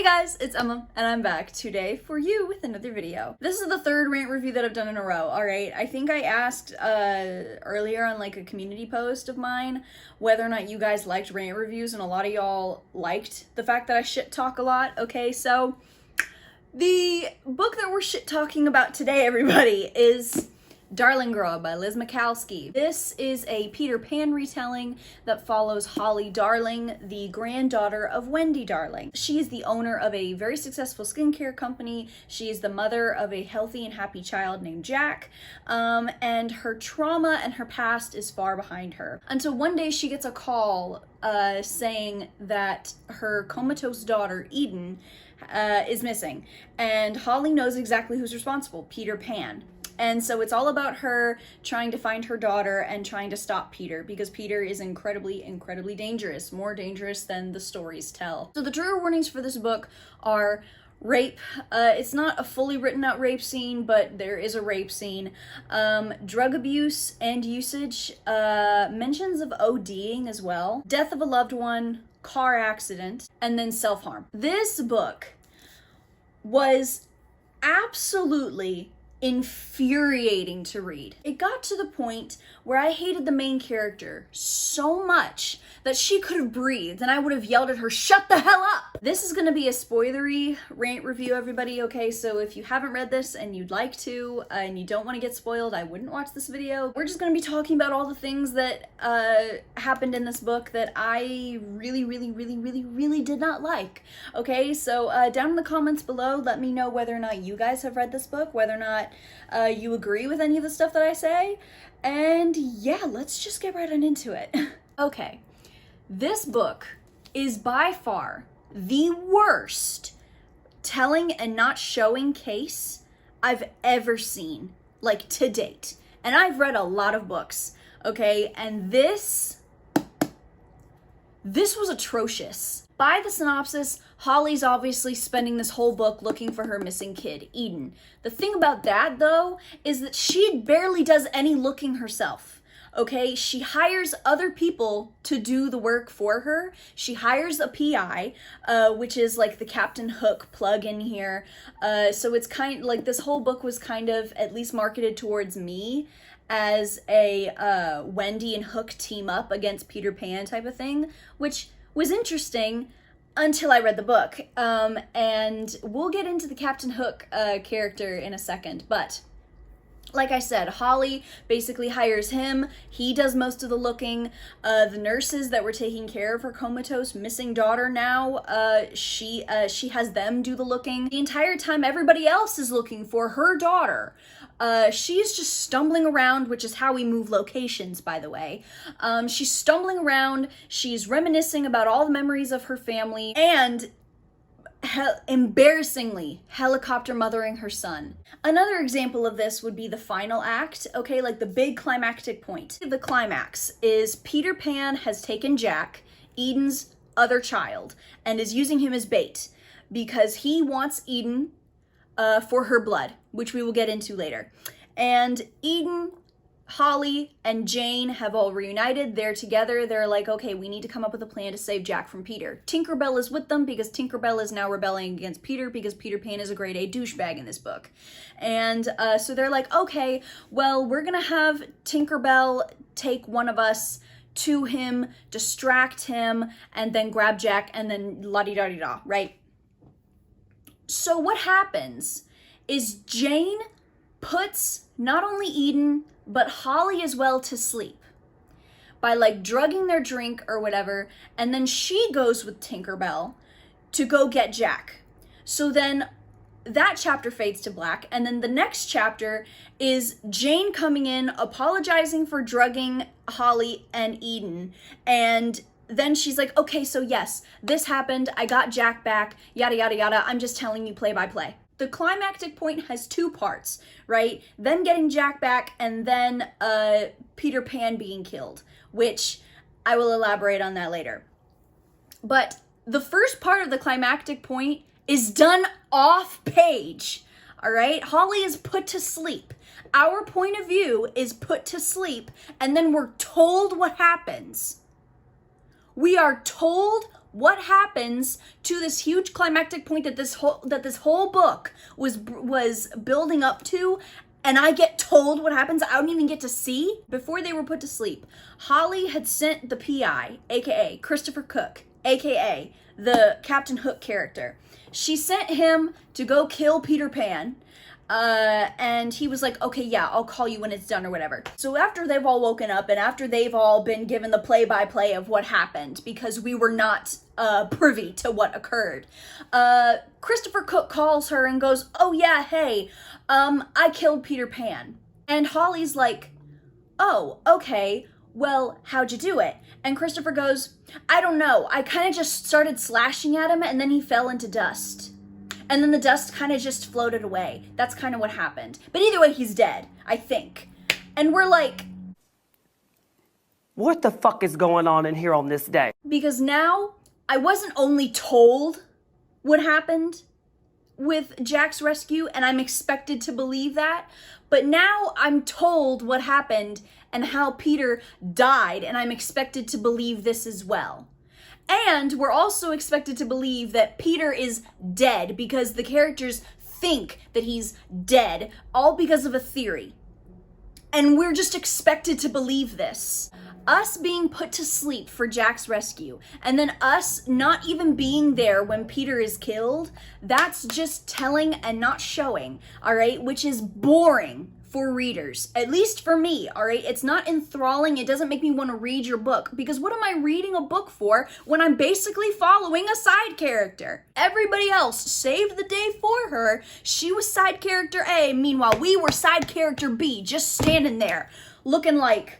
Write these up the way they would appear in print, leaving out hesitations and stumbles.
Hey guys, it's Emma, and I'm back today for you with another video. This is the third rant review that I've done in a row, alright? I think I asked earlier on like a community post of mine whether or not you guys liked rant reviews, and a lot of y'all liked the fact that I shit talk a lot, okay? So, the book that we're shit talking about today, everybody, is Darling Girl by Michalski. This is a Peter Pan retelling that follows Holly Darling, the granddaughter of Wendy Darling. She is the owner of a very successful skincare company. She is the mother of a healthy and happy child named Jack, and her trauma and her past is far behind her. Until one day she gets a call saying that her comatose daughter, Eden, is missing, and Holly knows exactly who's responsible: Peter Pan. And so it's all about her trying to find her daughter and trying to stop Peter, because Peter is incredibly, incredibly dangerous, more dangerous than the stories tell. So the trigger warnings for this book are rape. It's not a fully written out rape scene, but there is a rape scene. Drug abuse and usage, mentions of ODing as well, death of a loved one, car accident, and then self-harm. This book was absolutely infuriating to read. It got to the point where I hated the main character so much that she could have breathed and I would have yelled at her, "Shut the hell up!" This is gonna be a spoilery rant review, everybody, okay? So if you haven't read this and you'd like to, and you don't want to get spoiled, I wouldn't watch this video. We're just gonna be talking about all the things that happened in this book that I really did not like, okay? So down in the comments below, let me know whether or not you guys have read this book, whether or not you agree with any of the stuff that I say, and yeah, let's just get right on into it. Okay, this book is by far the worst telling and not showing case I've ever seen, like, to date. And I've read a lot of books, okay, and this was atrocious. By the synopsis, Holly's obviously spending this whole book looking for her missing kid, Eden. The thing about that, though, is that she barely does any looking herself, okay? She hires other people to do the work for her. She hires a PI, which is like the Captain Hook plug in here. So it's kind of like this whole book was kind of at least marketed towards me as a Wendy and Hook team up against Peter Pan type of thing, which was interesting until I read the book. And we'll get into the Captain Hook character in a second, but like I said, Holly basically hires him. He does most of the looking. The nurses that were taking care of her comatose missing daughter now, she has them do the looking. The entire time everybody else is looking for her daughter. She's just stumbling around, which is how we move locations, by the way. She's stumbling around, she's reminiscing about all the memories of her family, and embarrassingly helicopter mothering her son. Another example of this would be the final act, okay, like the big climactic point. The climax is Peter Pan has taken Jack, Eden's other child, and is using him as bait because he wants Eden for her blood, which we will get into later. And Eden, Holly, and Jane have all reunited. They're together. They're like, okay, we need to come up with a plan to save Jack from Peter. Tinkerbell is with them because Tinkerbell is now rebelling against Peter because Peter Pan is a grade A douchebag in this book. And so they're like, okay, well, we're gonna have Tinkerbell take one of us to him, distract him, and then grab Jack, and then la-di-da-di-da, right? So what happens is Jane puts not only Eden, but Holly as well to sleep by like drugging their drink or whatever, and then she goes with Tinkerbell to go get Jack. So then that chapter fades to black, and then the next chapter is Jane coming in, apologizing for drugging Holly and Eden, and then she's like, okay, so yes, this happened, I got Jack back, yada yada yada, I'm just telling you play by play. The climactic point has two parts, right? Then getting Jack back, and then Peter Pan being killed, which I will elaborate on that later. But the first part of the climactic point is done off page, all right? Holly is put to sleep. Our point of view is put to sleep, and then we're told what happens. We are told what happens to this huge climactic point that this whole book was building up to, and I get told what happens. I don't even get to see. Before they were put to sleep, Holly had sent the PI, aka Christopher Cook, aka the Captain Hook character. She sent him to go kill Peter Pan. And he was like, okay, yeah, I'll call you when it's done or whatever. So after they've all woken up and after they've all been given the play-by-play of what happened, because we were not privy to what occurred, Christopher Cook calls her and goes, oh yeah, hey, I killed Peter Pan. And Holly's like, oh, okay, well, how'd you do it? And Christopher goes, I don't know, I kind of just started slashing at him and then he fell into dust. And then the dust kind of just floated away. That's kind of what happened. But either way, he's dead, I think. And we're like, what the fuck is going on in here on this day? Because now I wasn't only told what happened with Jack's rescue, and I'm expected to believe that, but now I'm told what happened and how Peter died, and I'm expected to believe this as well. And we're also expected to believe that Peter is dead because the characters think that he's dead, all because of a theory. And we're just expected to believe this. Us being put to sleep for Jack's rescue, and then us not even being there when Peter is killed, that's just telling and not showing, all right? Which is boring for readers, at least for me, all right? It's not enthralling. It doesn't make me want to read your book, because what am I reading a book for when I'm basically following a side character? Everybody else saved the day for her. She was side character A, meanwhile we were side character B, just standing there looking like,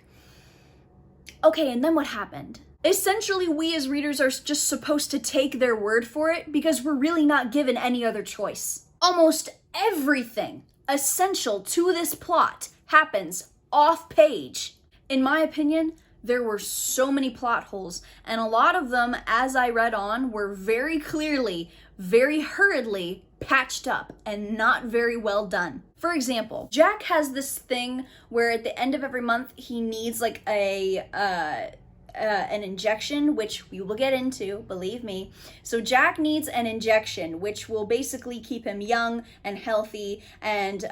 okay, and then what happened? Essentially, we as readers are just supposed to take their word for it because we're really not given any other choice. Almost everything essential to this plot happens off page. In my opinion, there were so many plot holes, and a lot of them, as I read on, were very clearly, very hurriedly patched up and not very well done. For example, Jack has this thing where at the end of every month he needs like an injection, which we will get into, believe me. So Jack needs an injection, which will basically keep him young and healthy and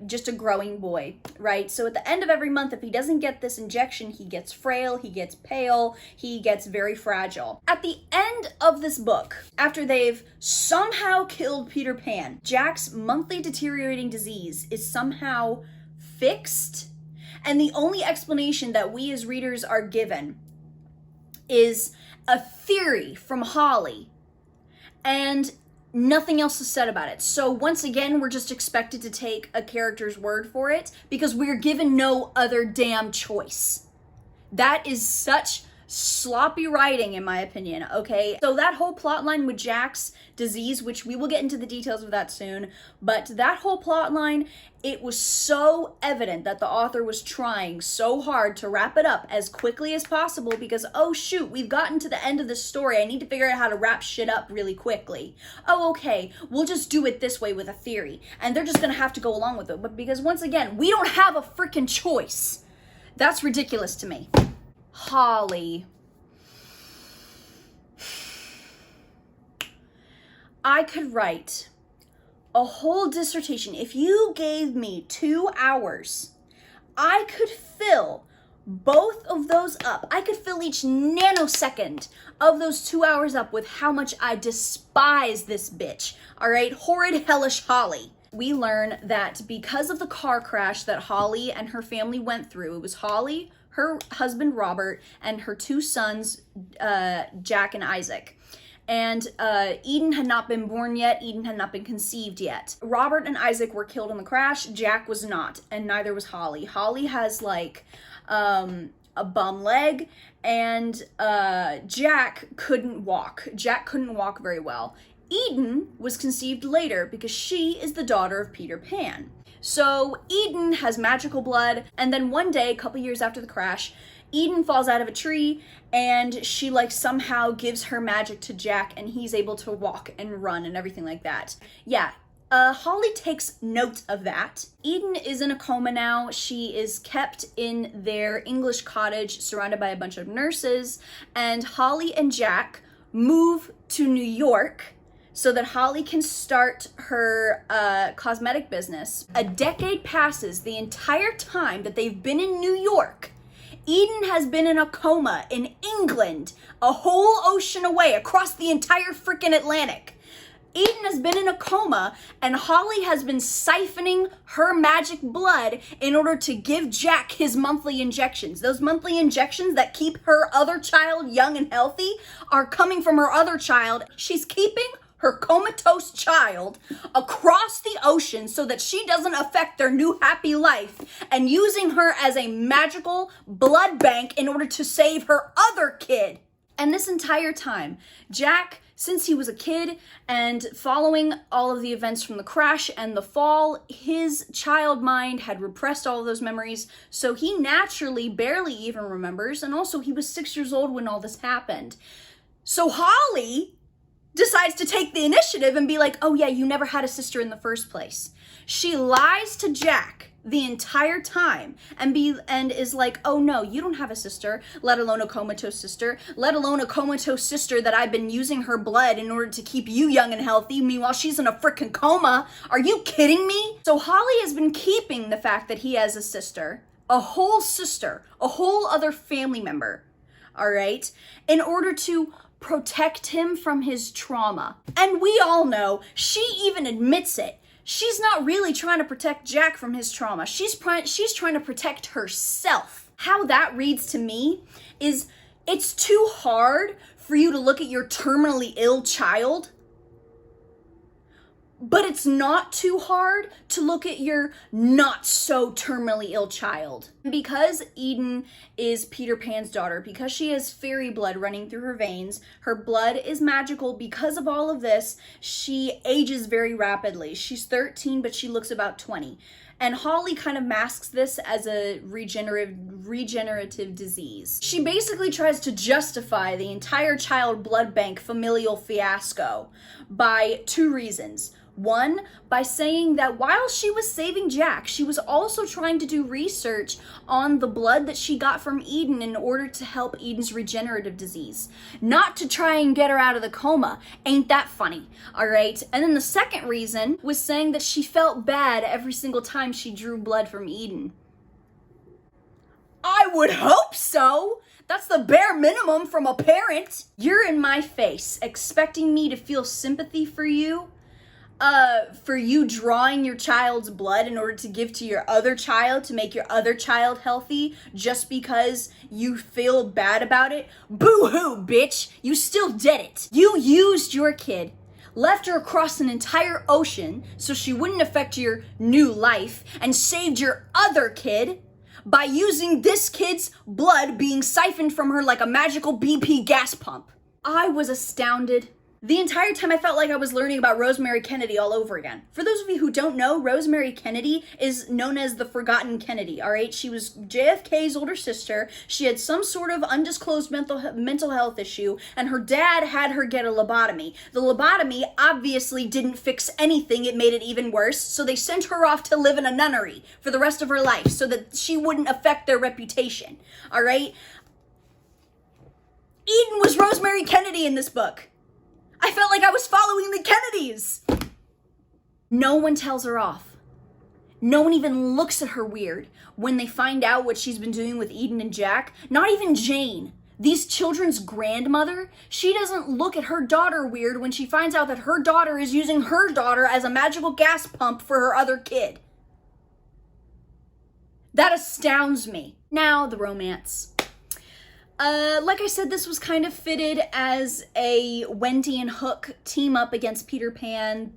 just a growing boy, right? So at the end of every month, if he doesn't get this injection, he gets frail, he gets pale, he gets very fragile. At the end of this book, after they've somehow killed Peter Pan, Jack's monthly deteriorating disease is somehow fixed, and the only explanation that we as readers are given is a theory from Holly, and nothing else is said about it. So once again, we're just expected to take a character's word for it because we're given no other damn choice. That is such sloppy writing, in my opinion, okay? So that whole plot line with Jack's disease, which we will get into the details of that soon, but that whole plot line, it was so evident that the author was trying so hard to wrap it up as quickly as possible because, oh shoot, we've gotten to the end of this story. I need to figure out how to wrap shit up really quickly. Oh, okay, we'll just do it this way with a theory, and they're just gonna have to go along with it. But because once again, we don't have a freaking choice. That's ridiculous to me. Holly. I could write a whole dissertation. If you gave me 2 hours, I could fill both of those up. I could fill each nanosecond of those 2 hours up with how much I despise this bitch. All right, horrid, hellish Holly. We learn that because of the car crash that Holly and her family went through, it was Holly, her husband Robert, and her 2 sons, Jack and Isaac. And Eden had not been born yet. Eden had not been conceived yet. Robert and Isaac were killed in the crash. Jack was not, and neither was Holly. Holly has like a bum leg, and Jack couldn't walk. Jack couldn't walk very well. Eden was conceived later because she is the daughter of Peter Pan. So Eden has magical blood, and then one day, a couple years after the crash, Eden falls out of a tree, and she like somehow gives her magic to Jack, and he's able to walk and run and everything like that. Yeah, Holly takes note of that. Eden is in a coma now. She is kept in their English cottage surrounded by a bunch of nurses, and Holly and Jack move to New York so that Holly can start her cosmetic business. A decade passes. The entire time that they've been in New York, Eden has been in a coma in England, a whole ocean away, across the entire freaking Atlantic. Eden has been in a coma, and Holly has been siphoning her magic blood in order to give Jack his monthly injections. Those monthly injections that keep her other child young and healthy are coming from her other child. She's keeping her comatose child across the ocean so that she doesn't affect their new happy life, and using her as a magical blood bank in order to save her other kid. And this entire time, Jack, since he was a kid and following all of the events from the crash and the fall, his child mind had repressed all of those memories, so he naturally barely even remembers, and also he was 6 years old when all this happened. So Holly decides to take the initiative and be like, oh yeah, you never had a sister in the first place. She lies to Jack the entire time and is like, oh no, you don't have a sister, let alone a comatose sister, let alone a comatose sister that I've been using her blood in order to keep you young and healthy, meanwhile she's in a freaking coma. Are you kidding me? So Holly has been keeping the fact that he has a sister, a whole other family member, all right, in order to protect him from his trauma. And we all know, she even admits it, she's not really trying to protect Jack from his trauma. She's trying to protect herself. How that reads to me is, it's too hard for you to look at your terminally ill child, but it's not too hard to look at your not so terminally ill child. Because Eden is Peter Pan's daughter, because she has fairy blood running through her veins, her blood is magical. Because of all of this, she ages very rapidly. She's 13, but she looks about 20. And Holly kind of masks this as a regenerative disease. She basically tries to justify the entire child blood bank familial fiasco by two reasons. One, by saying that while she was saving Jack, she was also trying to do research on the blood that she got from Eden in order to help Eden's regenerative disease. Not to try and get her out of the coma. Ain't that funny, all right? And then the second reason was saying that she felt bad every single time she drew blood from Eden. I would hope so! That's the bare minimum from a parent. You're in my face, expecting me to feel sympathy for you drawing your child's blood in order to give to your other child to make your other child healthy just because you feel bad about it? Boo-hoo, bitch! You still did it. You used your kid, left her across an entire ocean so she wouldn't affect your new life, and saved your other kid by using this kid's blood being siphoned from her like a magical BP gas pump. I was astounded. The entire time I felt like I was learning about Rosemary Kennedy all over again. For those of you who don't know, Rosemary Kennedy is known as the Forgotten Kennedy, all right? She was JFK's older sister. She had some sort of undisclosed mental health issue, and her dad had her get a lobotomy. The lobotomy obviously didn't fix anything. It made it even worse, so they sent her off to live in a nunnery for the rest of her life so that she wouldn't affect their reputation, all right? Eden was Rosemary Kennedy in this book. I felt like I was following the Kennedys. No one tells her off. No one even looks at her weird when they find out what she's been doing with Eden and Jack. Not even Jane, these children's grandmother. She doesn't look at her daughter weird when she finds out that her daughter is using her daughter as a magical gas pump for her other kid. That astounds me. Now, the romance. Like I said, this was kind of fitted as a Wendy and Hook team up against Peter Pan,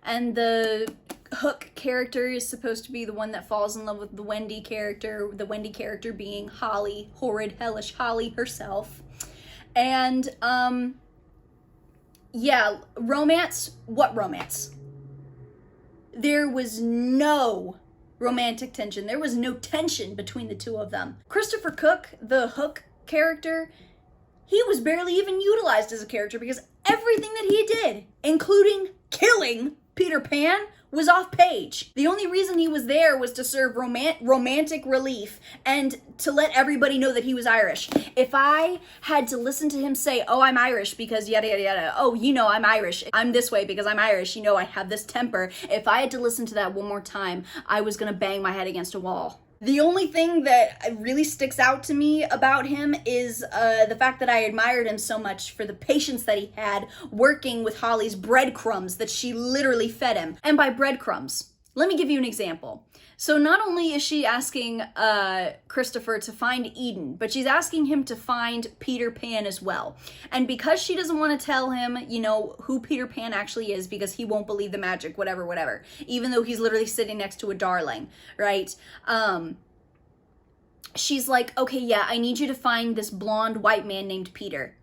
and the Hook character is supposed to be the one that falls in love with the Wendy character being Holly, Horrid, Hellish Holly herself. And, yeah, romance? What romance? There was no romantic tension. There was no tension between the two of them. Christopher Cook, the Hook character, he was barely even utilized as a character because everything that he did, including killing Peter Pan, was off page. The only reason he was there was to serve romantic relief and to let everybody know that he was Irish. If I had to listen to him say, oh, I'm Irish because yada, yada, yada. Oh, you know, I'm Irish. I'm this way because I'm Irish. You know, I have this temper. If I had to listen to that one more time, I was gonna bang my head against a wall. The only thing that really sticks out to me about him is the fact that I admired him so much for the patience that he had working with Holly's breadcrumbs that she literally fed him. And by breadcrumbs, let me give you an example. So not only is she asking Christopher to find Eden, but she's asking him to find Peter Pan as well. And because she doesn't want to tell him, you know, who Peter Pan actually is because he won't believe the magic, whatever, even though he's literally sitting next to a darling, right? She's like, okay, yeah, I need you to find this blonde white man named Peter.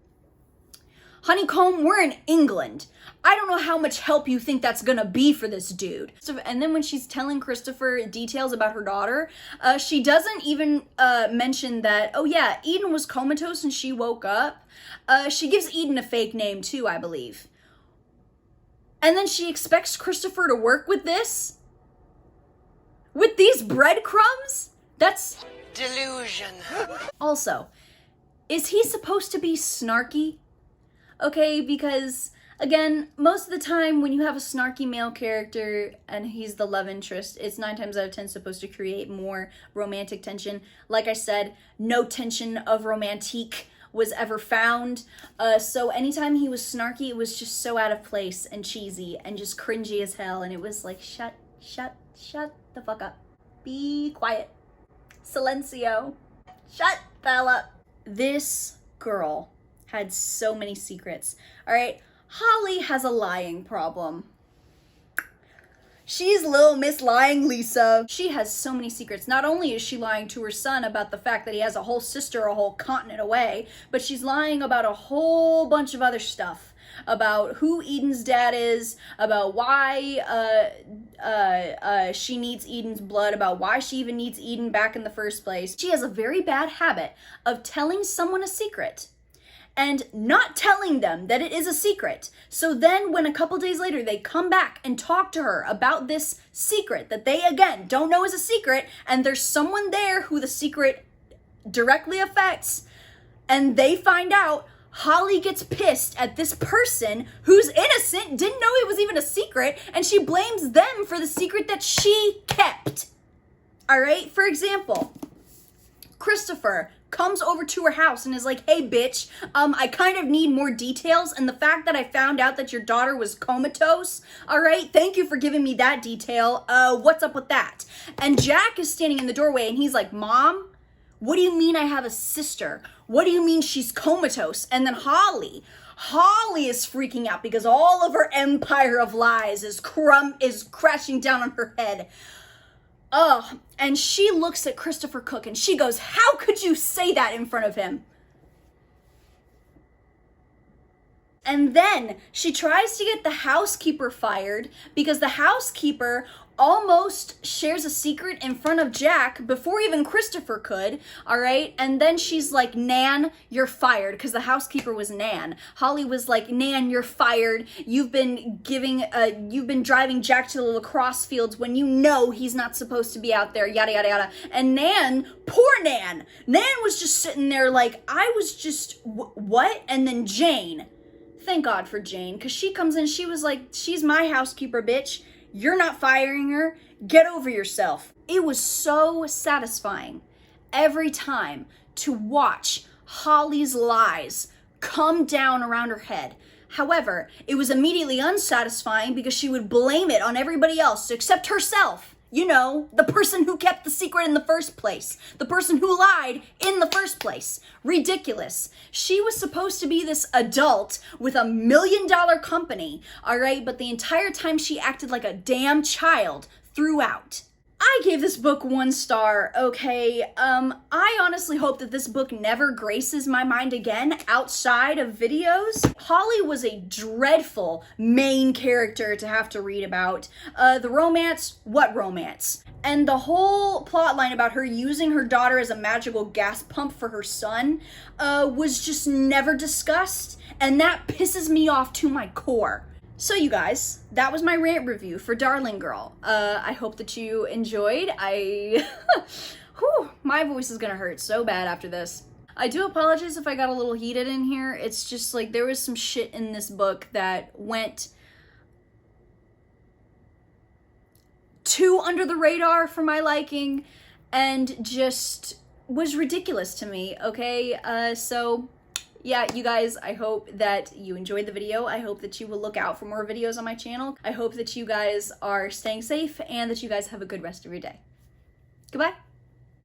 Honeycomb, we're in England. I don't know how much help you think that's gonna be for this dude. So, and then when she's telling Christopher details about her daughter, she doesn't even mention that, oh yeah, Eden was comatose and she woke up. She gives Eden a fake name too, I believe. And then she expects Christopher to work with this? With these breadcrumbs? That's delusion. Also, is he supposed to be snarky? Okay, because, again, most of the time when you have a snarky male character and he's the love interest, it's 9 times out of 10 supposed to create more romantic tension. Like I said, no tension of romantique was ever found. So anytime he was snarky, it was just so out of place and cheesy and just cringy as hell. And it was like, shut the fuck up. Be quiet. Silencio. Shut the hell up. This girl had so many secrets. All right, Holly has a lying problem. She's little Miss Lying Lisa. She has so many secrets. Not only is she lying to her son about the fact that he has a whole sister a whole continent away, but she's lying about a whole bunch of other stuff. About who Eden's dad is, about why she needs Eden's blood, about why she even needs Eden back in the first place. She has a very bad habit of telling someone a secret and not telling them that it is a secret. So then when a couple days later they come back and talk to her about this secret that they, again, don't know is a secret, and there's someone there who the secret directly affects, and they find out, Holly gets pissed at this person who's innocent, didn't know it was even a secret, and she blames them for the secret that she kept. All right, for example, Christopher comes over to her house and is like, hey bitch, I kind of need more details, and the fact that I found out that your daughter was comatose, all right, thank you for giving me that detail, what's up with that? And Jack is standing in the doorway and he's like, Mom, what do you mean I have a sister? What do you mean she's comatose? And then Holly is freaking out because all of her empire of lies is crashing down on her head. Oh, and she looks at Christopher Cook and she goes, how could you say that in front of him? And then she tries to get the housekeeper fired because the housekeeper almost shares a secret in front of Jack before even Christopher could, all right? And then she's like, Nan, you're fired, because the housekeeper was Nan. Holly was like, Nan, you're fired. You've been driving Jack to the lacrosse fields when you know he's not supposed to be out there, yada, yada, yada. And Nan, poor Nan was just sitting there like, I was just, what? And then Jane, thank God for Jane, because she comes in, she was like, she's my housekeeper, bitch. You're not firing her. Get over yourself. It was so satisfying every time to watch Holly's lies come down around her head. However, it was immediately unsatisfying because she would blame it on everybody else except herself. You know, the person who kept the secret in the first place. The person who lied in the first place. Ridiculous. She was supposed to be this adult with $1 million company, all right? But the entire time she acted like a damn child throughout. I gave this book 1 star, okay? I honestly hope that this book never graces my mind again outside of videos. Holly was a dreadful main character to have to read about. The romance, what romance? And the whole plot line about her using her daughter as a magical gas pump for her son was just never discussed, and that pisses me off to my core. So you guys, that was my rant review for Darling Girl. I hope that you enjoyed. Whew, my voice is gonna hurt so bad after this. I do apologize if I got a little heated in here. It's just like there was some shit in this book that went too under the radar for my liking and just was ridiculous to me, okay? So yeah, you guys, I hope that you enjoyed the video. I hope that you will look out for more videos on my channel. I hope that you guys are staying safe and that you guys have a good rest of your day. Goodbye.